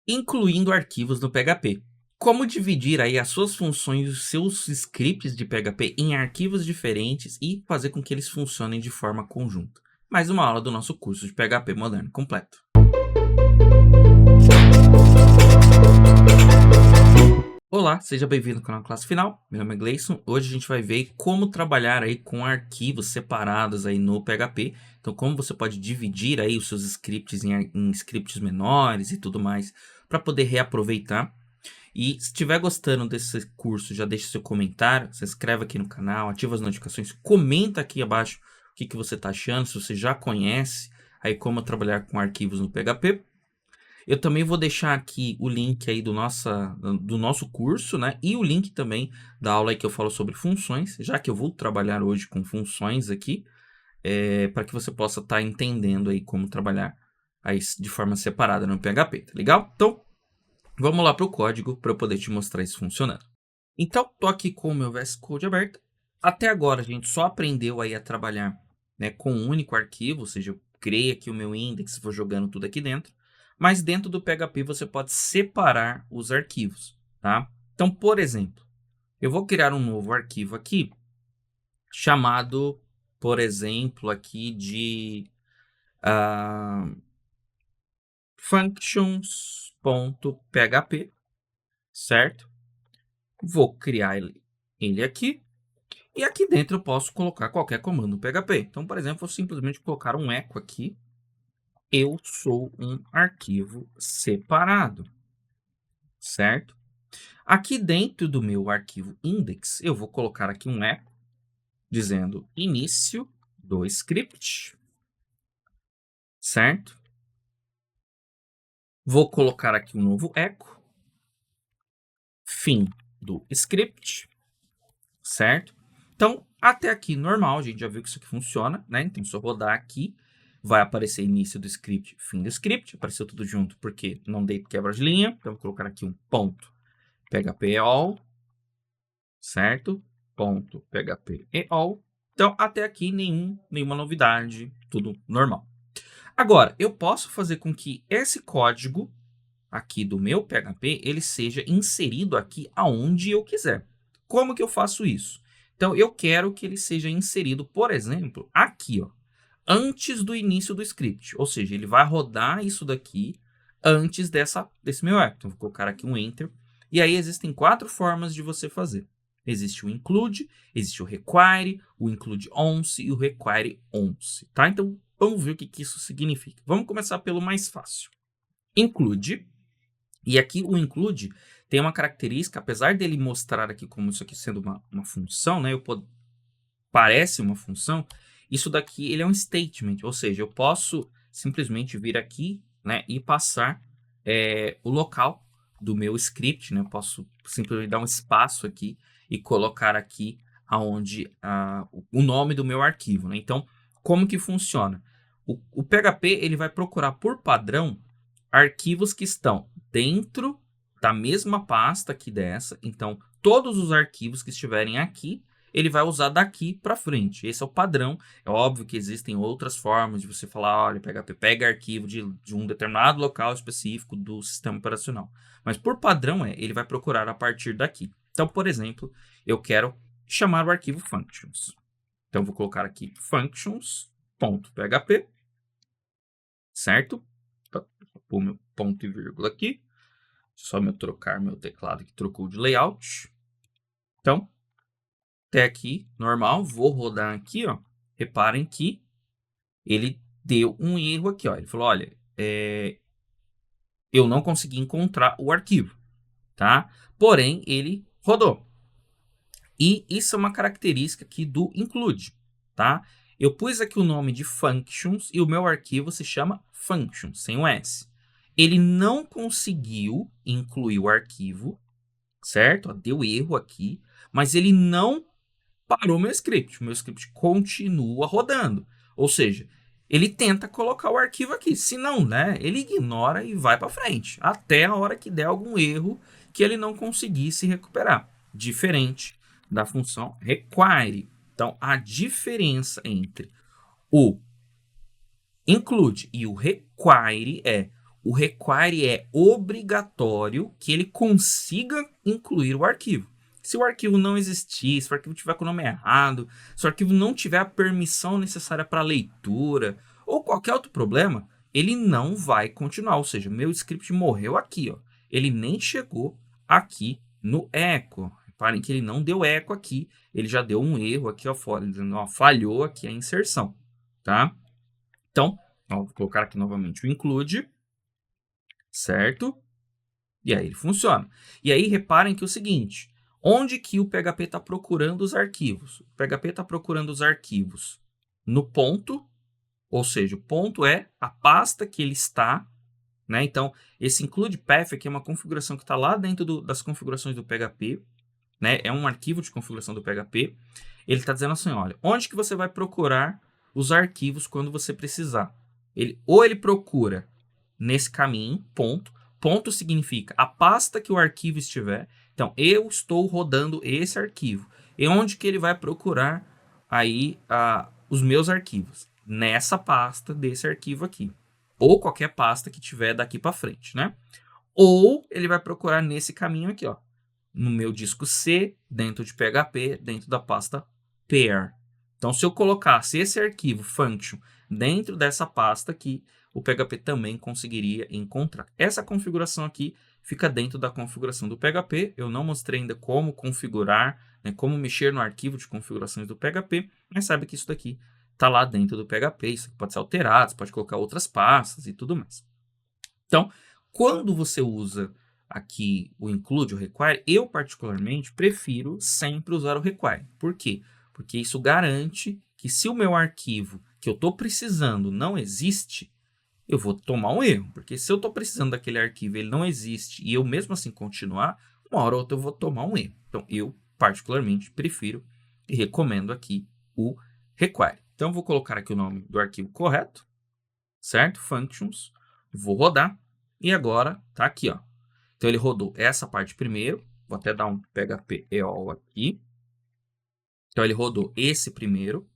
incluindo arquivos no PHP. Como dividir aí as suas funções e os seus scripts de PHP em arquivos diferentes e fazer com que eles funcionem de forma conjunta. Mais uma aula do nosso curso de PHP moderno completo. Olá, seja bem-vindo ao canal Classe Final. Meu nome é Gleison. Hoje a gente vai ver como trabalhar aí com arquivos separados aí no PHP. Então, como você pode dividir aí os seus scripts em scripts menores e tudo mais para poder reaproveitar. E se estiver gostando desse curso, já deixa seu comentário, se inscreve aqui no canal, ativa as notificações, comenta aqui abaixo o que você está achando, se você já conhece aí como trabalhar com arquivos no PHP. Eu também vou deixar aqui o link aí do nosso curso, né? E o link também da aula aí que eu falo sobre funções, já que eu vou trabalhar hoje com funções aqui, para que você possa estar entendendo aí como trabalhar aí de forma separada no PHP, tá legal? Então, vamos lá para o código para eu poder te mostrar isso funcionando. Então, tô aqui com o meu VS Code aberto. Até agora a gente só aprendeu aí a trabalhar, né, com um único arquivo, ou seja, eu criei aqui o meu index, vou jogando tudo aqui dentro. Mas dentro do PHP você pode separar os arquivos, tá? Então, por exemplo, eu vou criar um novo arquivo aqui, chamado, por exemplo, aqui de functions.php, certo? Vou criar ele aqui. E aqui dentro eu posso colocar qualquer comando no PHP. Então, por exemplo, vou simplesmente colocar um echo aqui. Eu sou um arquivo separado, certo? Aqui dentro do meu arquivo index, eu vou colocar aqui um echo dizendo início do script, certo? Vou colocar aqui um novo echo, fim do script, certo? Então, até aqui normal, a gente já viu que isso aqui funciona, né? Então, se eu rodar aqui, vai aparecer início do script, fim do script. Apareceu tudo junto porque não dei quebra de linha. Então, vou colocar aqui um ponto PHP all, certo? Ponto PHP all. Então, até aqui nenhuma novidade, tudo normal. Agora, eu posso fazer com que esse código aqui do meu PHP, ele seja inserido aqui aonde eu quiser. Como que eu faço isso? Então, eu quero que ele seja inserido, por exemplo, aqui, ó, antes do início do script. Ou seja, ele vai rodar isso daqui antes desse meu app. Então, vou colocar aqui um Enter. E aí, existem 4 formas de você fazer. Existe o include, existe o require, o include once e o require once, tá? Então, vamos ver o que isso significa. Vamos começar pelo mais fácil. Include. E aqui o include tem uma característica, apesar dele mostrar aqui como isso aqui sendo uma função, né? Parece uma função, isso daqui ele é um statement, ou seja, eu posso simplesmente vir aqui, né, e passar o local do meu script, né? Eu posso simplesmente dar um espaço aqui e colocar aqui aonde o nome do meu arquivo, né? Então, como que funciona? O PHP ele vai procurar por padrão arquivos que estão dentro da mesma pasta aqui dessa. Então, todos os arquivos que estiverem aqui, ele vai usar daqui para frente. Esse é o padrão. É óbvio que existem outras formas de você falar, olha, PHP pega arquivo de um determinado local específico do sistema operacional. Mas por padrão, ele vai procurar a partir daqui. Então, por exemplo, eu quero chamar o arquivo functions. Então, vou colocar aqui functions.php, certo? Pôr meu ponto e vírgula aqui. Só eu trocar meu teclado que trocou de layout. Então, até aqui, normal. Vou rodar aqui, ó. Reparem que ele deu um erro aqui, ó. Ele falou, olha, eu não consegui encontrar o arquivo, tá? Porém, ele rodou. E isso é uma característica aqui do include, tá? Eu pus aqui o nome de functions e o meu arquivo se chama functions, sem o S. Ele não conseguiu incluir o arquivo, certo? Deu erro aqui, mas ele não parou meu script. O meu script continua rodando. Ou seja, ele tenta colocar o arquivo aqui. Se não, né, ele ignora e vai para frente, até a hora que der algum erro que ele não conseguisse recuperar. Diferente da função require. Então, a diferença entre o include e o require é o require é obrigatório que ele consiga incluir o arquivo. Se o arquivo não existir, se o arquivo tiver com o nome errado, se o arquivo não tiver a permissão necessária para leitura, ou qualquer outro problema, ele não vai continuar. Ou seja, meu script morreu aqui, ó. Ele nem chegou aqui no echo. Reparem que ele não deu echo aqui, ele já deu um erro aqui, ó, fora, dizendo, ó, falhou aqui a inserção, tá? Então, ó, vou colocar aqui novamente o include, certo? E aí ele funciona. E aí reparem que é o seguinte, onde que o PHP está procurando os arquivos? O PHP está procurando os arquivos no ponto, ou seja, o ponto é a pasta que ele está, né? Então, esse include path aqui é uma configuração que está lá dentro das configurações do PHP, né? É um arquivo de configuração do PHP. Ele está dizendo assim, olha, onde que você vai procurar os arquivos quando você precisar? Ou ele procura nesse caminho, ponto. Ponto significa a pasta que o arquivo estiver. Então, eu estou rodando esse arquivo. E onde que ele vai procurar aí os meus arquivos? Nessa pasta desse arquivo aqui. Ou qualquer pasta que tiver daqui para frente, né? Ou ele vai procurar nesse caminho aqui, ó. No meu disco C, dentro de PHP, dentro da pasta pair. Então, se eu colocasse esse arquivo function dentro dessa pasta aqui, o PHP também conseguiria encontrar. Essa configuração aqui fica dentro da configuração do PHP. Eu não mostrei ainda como configurar, né, como mexer no arquivo de configurações do PHP, mas sabe que isso daqui está lá dentro do PHP. Isso pode ser alterado, você pode colocar outras pastas e tudo mais. Então, quando você usa aqui o include, o require, eu particularmente prefiro sempre usar o require. Por quê? Porque isso garante que se o meu arquivo que eu estou precisando não existe, eu vou tomar um erro. Porque se eu estou precisando daquele arquivo e ele não existe e eu mesmo assim continuar, uma hora ou outra eu vou tomar um erro. Então, eu particularmente prefiro e recomendo aqui o require. Então, eu vou colocar aqui o nome do arquivo correto, certo? Functions. Vou rodar. E agora tá aqui, ó. Então, ele rodou essa parte primeiro. Vou até dar um PHP EOL aqui. Então, ele rodou esse primeiro.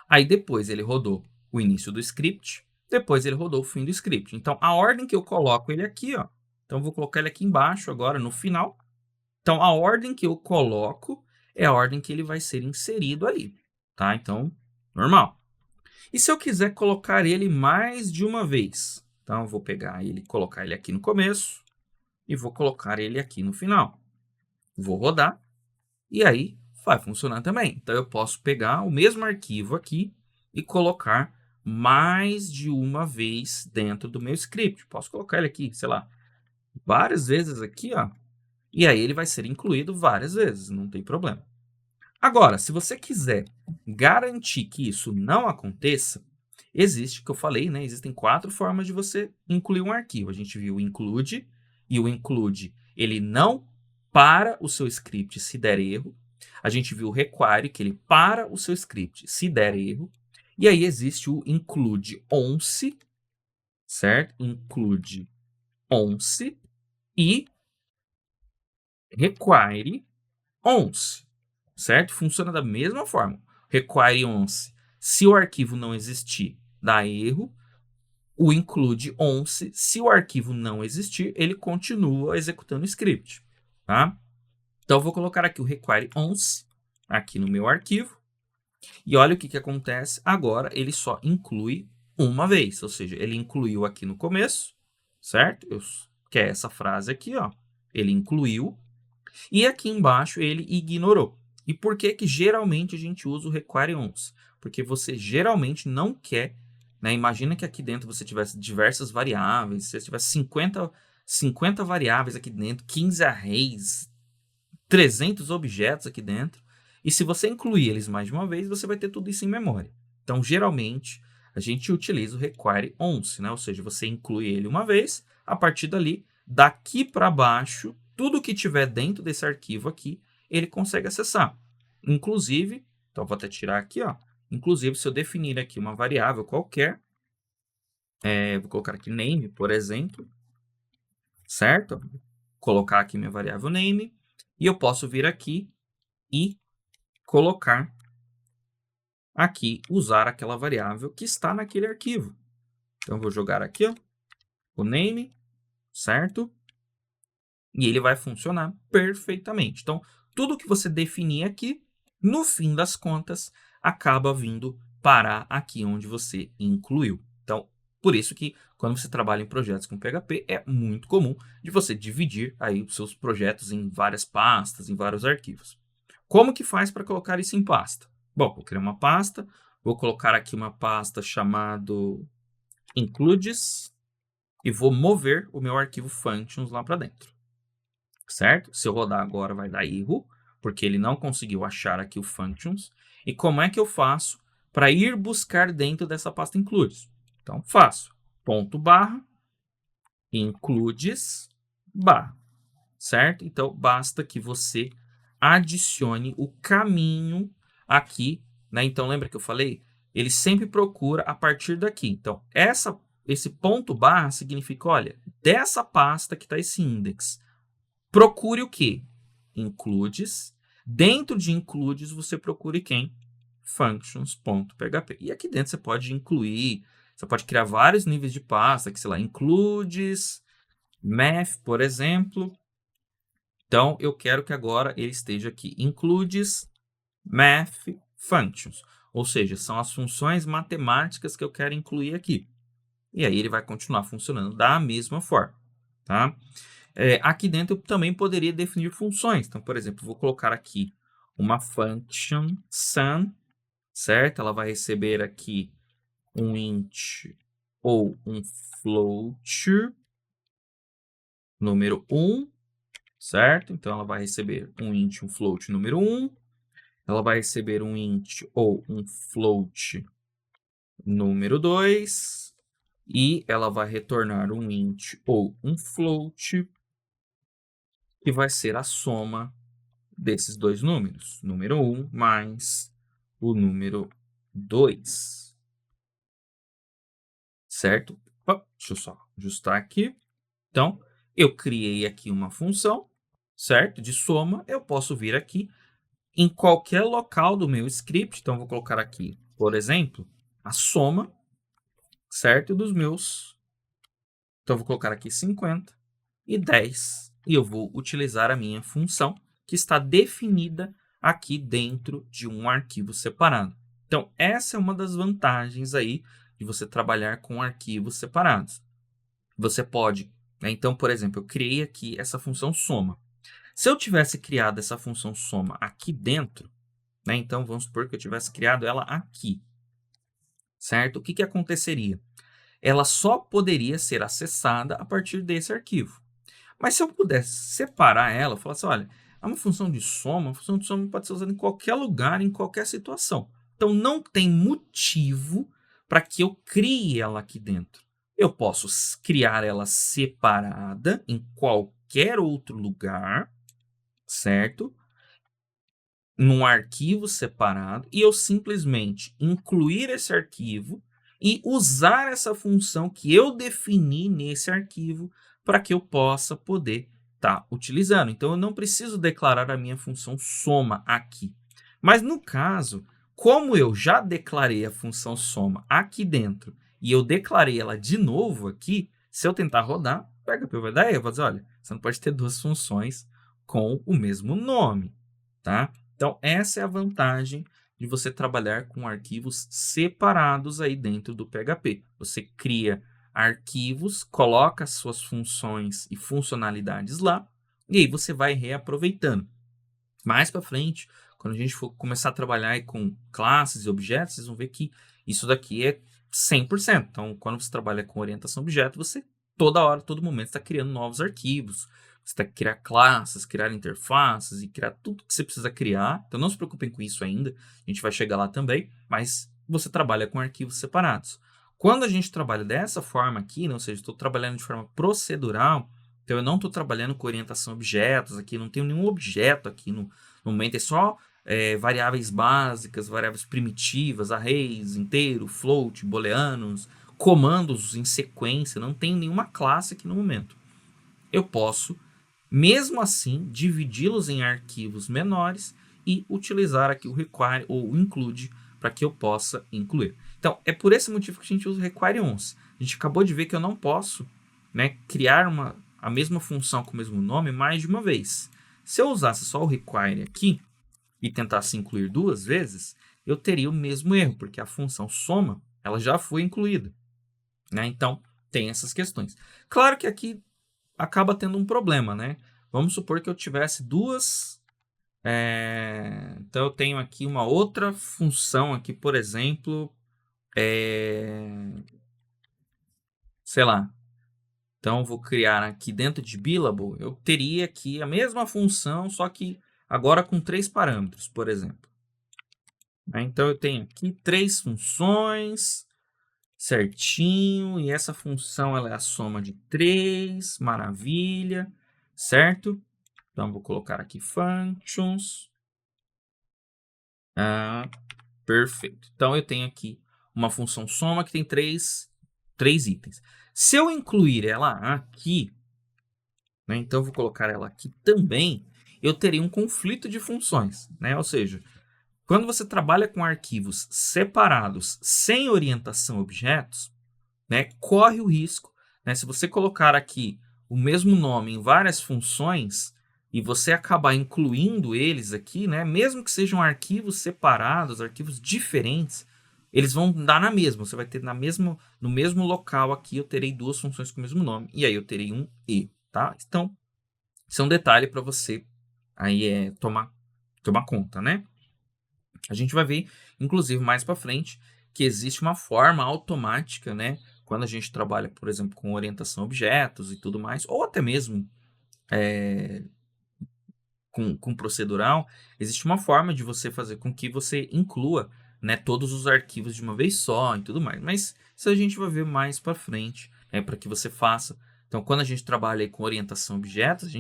Aí, depois, ele rodou o início do script. Depois, ele rodou o fim do script. Então, a ordem que eu coloco ele aqui, ó. Então, eu vou colocar ele aqui embaixo agora, no final. Então, a ordem que eu coloco é a ordem que ele vai ser inserido ali, tá? Então, normal. E se eu quiser colocar ele mais de uma vez? Então, eu vou pegar ele, colocar ele aqui no começo e vou colocar ele aqui no final. Vou rodar e aí vai funcionar também. Então, eu posso pegar o mesmo arquivo aqui e colocar mais de uma vez dentro do meu script. Posso colocar ele aqui, sei lá, várias vezes aqui, ó. E aí ele vai ser incluído várias vezes, não tem problema. Agora, se você quiser garantir que isso não aconteça, existe, que eu falei, né? Existem 4 formas de você incluir um arquivo. A gente viu o include, e o include, ele não para o seu script se der erro. A gente viu o require, que ele para o seu script se der erro. E aí existe o include once, certo? Include once e require once, certo? Funciona da mesma forma. Require once, se o arquivo não existir, dá erro. O include once, se o arquivo não existir, ele continua executando o script, tá? Então, eu vou colocar aqui o require once, aqui no meu arquivo. E olha o que acontece. Agora, ele só inclui uma vez, ou seja, ele incluiu aqui no começo, certo? Que é essa frase aqui, ó. Ele incluiu. E aqui embaixo ele ignorou. E por que que geralmente a gente usa o require once? Porque você geralmente não quer, né? Imagina que aqui dentro você tivesse diversas variáveis, se você tivesse 50 variáveis aqui dentro, 15 arrays, 300 objetos aqui dentro. E se você incluir eles mais de uma vez, você vai ter tudo isso em memória. Então, geralmente, a gente utiliza o require once, né? Ou seja, você inclui ele uma vez, a partir dali, daqui para baixo, tudo que tiver dentro desse arquivo aqui, ele consegue acessar. Inclusive, então vou até tirar aqui, ó. Inclusive, se eu definir aqui uma variável qualquer, vou colocar aqui name, por exemplo, certo? Vou colocar aqui minha variável name, e eu posso vir aqui e colocar aqui, usar aquela variável que está naquele arquivo. Então, eu vou jogar aqui, ó, o name, certo? E ele vai funcionar perfeitamente. Então, tudo que você definir aqui, no fim das contas, acaba vindo parar aqui onde você incluiu. Então, por isso que quando você trabalha em projetos com PHP, é muito comum de você dividir aí os seus projetos em várias pastas, em vários arquivos. Como que faz para colocar isso em pasta? Bom, vou criar uma pasta, vou colocar aqui uma pasta chamado includes e vou mover o meu arquivo functions lá para dentro, certo? Se eu rodar agora vai dar erro, porque ele não conseguiu achar aqui o functions. E como é que eu faço para ir buscar dentro dessa pasta includes? Então, faço ponto barra includes barra, certo? Então, basta que você adicione o caminho aqui, né? Então, lembra que eu falei? Ele sempre procura a partir daqui. Então, esse ponto barra significa, olha, dessa pasta que está esse index, procure o quê? Includes. Dentro de includes, você procure quem? Functions.php. E aqui dentro você pode incluir, você pode criar vários níveis de pasta, que sei lá, includes, math, por exemplo. Então, eu quero que agora ele esteja aqui, includes math functions. Ou seja, são as funções matemáticas que eu quero incluir aqui. E aí ele vai continuar funcionando da mesma forma, tá? Aqui dentro eu também poderia definir funções. Então, por exemplo, vou colocar aqui uma function sum, certo? Ela vai receber aqui um int ou um float número 1, certo? Então, ela vai receber um int, um float número 1. Ela vai receber um int ou um float número 2. E ela vai retornar um int ou um float que vai ser a soma desses dois números, número 1 mais o número 2, certo? Deixa eu só ajustar aqui. Então, eu criei aqui uma função, certo? De soma, eu posso vir aqui em qualquer local do meu script. Então, vou colocar aqui, por exemplo, a soma, certo? Dos meus. Então, vou colocar aqui 50 e 10. E eu vou utilizar a minha função, que está definida aqui dentro de um arquivo separado. Então, essa é uma das vantagens aí de você trabalhar com arquivos separados. Você pode, né? Então, por exemplo, eu criei aqui essa função soma. Se eu tivesse criado essa função soma aqui dentro, né? Então, vamos supor que eu tivesse criado ela aqui, certo? O que que aconteceria? Ela só poderia ser acessada a partir desse arquivo. Mas se eu pudesse separar ela, falar assim, olha, é uma função de soma, a função de soma pode ser usada em qualquer lugar, em qualquer situação. Então, não tem motivo para que eu crie ela aqui dentro. Eu posso criar ela separada em qualquer outro lugar, certo? Num arquivo separado, e eu simplesmente incluir esse arquivo e usar essa função que eu defini nesse arquivo para que eu possa poder estar utilizando. Então, eu não preciso declarar a minha função soma aqui. Mas no caso, como eu já declarei a função soma aqui dentro e eu declarei ela de novo aqui, se eu tentar rodar, o PHP vai dar erro, vai dizer, olha, você não pode ter duas funções com o mesmo nome, tá? Então, essa é a vantagem de você trabalhar com arquivos separados aí dentro do PHP. Você cria arquivos, coloca as suas funções e funcionalidades lá, e aí você vai reaproveitando. Mais para frente, quando a gente for começar a trabalhar aí com classes e objetos, vocês vão ver que isso daqui é 100%. Então, quando você trabalha com orientação a objeto, você toda hora, todo momento está criando novos arquivos. Você tem que criar classes, criar interfaces e criar tudo que você precisa criar. Então, não se preocupem com isso ainda. A gente vai chegar lá também, mas você trabalha com arquivos separados. Quando a gente trabalha dessa forma aqui, né, ou seja, estou trabalhando de forma procedural, então eu não estou trabalhando com orientação a objetos aqui, não tenho nenhum objeto aqui no momento, é só variáveis básicas, variáveis primitivas, arrays, inteiro, float, booleanos, comandos em sequência, não tem nenhuma classe aqui no momento. Eu posso, mesmo assim, dividi-los em arquivos menores e utilizar aqui o require ou o include para que eu possa incluir. Então, é por esse motivo que a gente usa o require once. A gente acabou de ver que eu não posso, né, criar a mesma função com o mesmo nome mais de uma vez. Se eu usasse só o require aqui e tentasse incluir 2 vezes, eu teria o mesmo erro, porque a função soma ela já foi incluída. Né? Então, tem essas questões. Claro que aqui acaba tendo um problema, né? Vamos supor que eu tivesse duas... Então, eu tenho aqui uma outra função aqui, por exemplo, sei lá. Então, eu vou criar aqui dentro de Billable, eu teria aqui a mesma função, só que agora com 3 parâmetros, por exemplo. Então, eu tenho aqui 3 funções, certinho, e essa função ela é a soma de 3, maravilha, certo? Então, vou colocar aqui functions. Perfeito. Então, eu tenho aqui uma função soma que tem 3 itens. Se eu incluir ela aqui, né, então eu vou colocar ela aqui também, eu teria um conflito de funções, né? Ou seja, quando você trabalha com arquivos separados, sem orientação a objetos, né, corre o risco, né, se você colocar aqui o mesmo nome em várias funções e você acabar incluindo eles aqui, né, mesmo que sejam arquivos separados, arquivos diferentes, eles vão dar na mesma. Você vai ter no mesmo local aqui, eu terei 2 funções com o mesmo nome, e aí eu terei um e, tá? Então, isso é um detalhe para você aí tomar conta, né? A gente vai ver, inclusive, mais para frente, que existe uma forma automática, né? Quando a gente trabalha, por exemplo, com orientação a objetos e tudo mais, ou até mesmo com procedural, existe uma forma de você fazer com que você inclua, né, todos os arquivos de uma vez só e tudo mais. Mas isso a gente vai ver mais para frente, para que você faça. Então, quando a gente trabalha aí com orientação a objetos,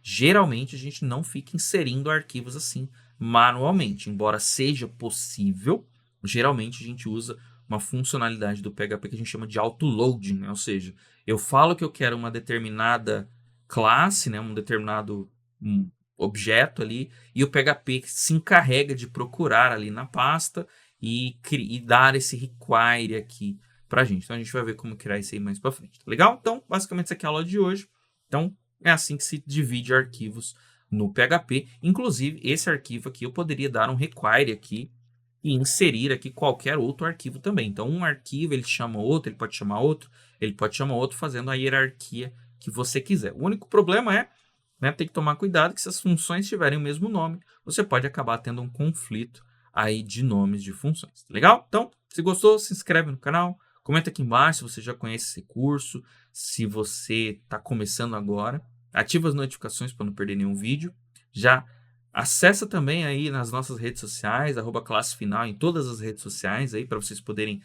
geralmente a gente não fica inserindo arquivos assim manualmente, embora seja possível. Geralmente a gente usa uma funcionalidade do PHP que a gente chama de autoloading, né? Ou seja, eu falo que eu quero uma determinada classe, né, um determinado objeto ali, e o PHP se encarrega de procurar ali na pasta e dar esse require aqui pra gente. Então a gente vai ver como criar isso aí mais pra frente, tá legal? Então, basicamente essa aqui é a aula de hoje. Então, é assim que se divide arquivos no PHP. Inclusive, esse arquivo aqui eu poderia dar um require aqui e inserir aqui qualquer outro arquivo também. Então, um arquivo ele chama outro, ele pode chamar outro, ele pode chamar outro, fazendo a hierarquia que você quiser. O único problema é, né, tem que tomar cuidado que se as funções tiverem o mesmo nome, você pode acabar tendo um conflito aí de nomes de funções. Legal? Então, se gostou, se inscreve no canal, comenta aqui embaixo se você já conhece esse curso, se você está começando agora, ativa as notificações para não perder nenhum vídeo, já acessa também aí nas nossas redes sociais, @classefinal em todas as redes sociais aí para vocês poderem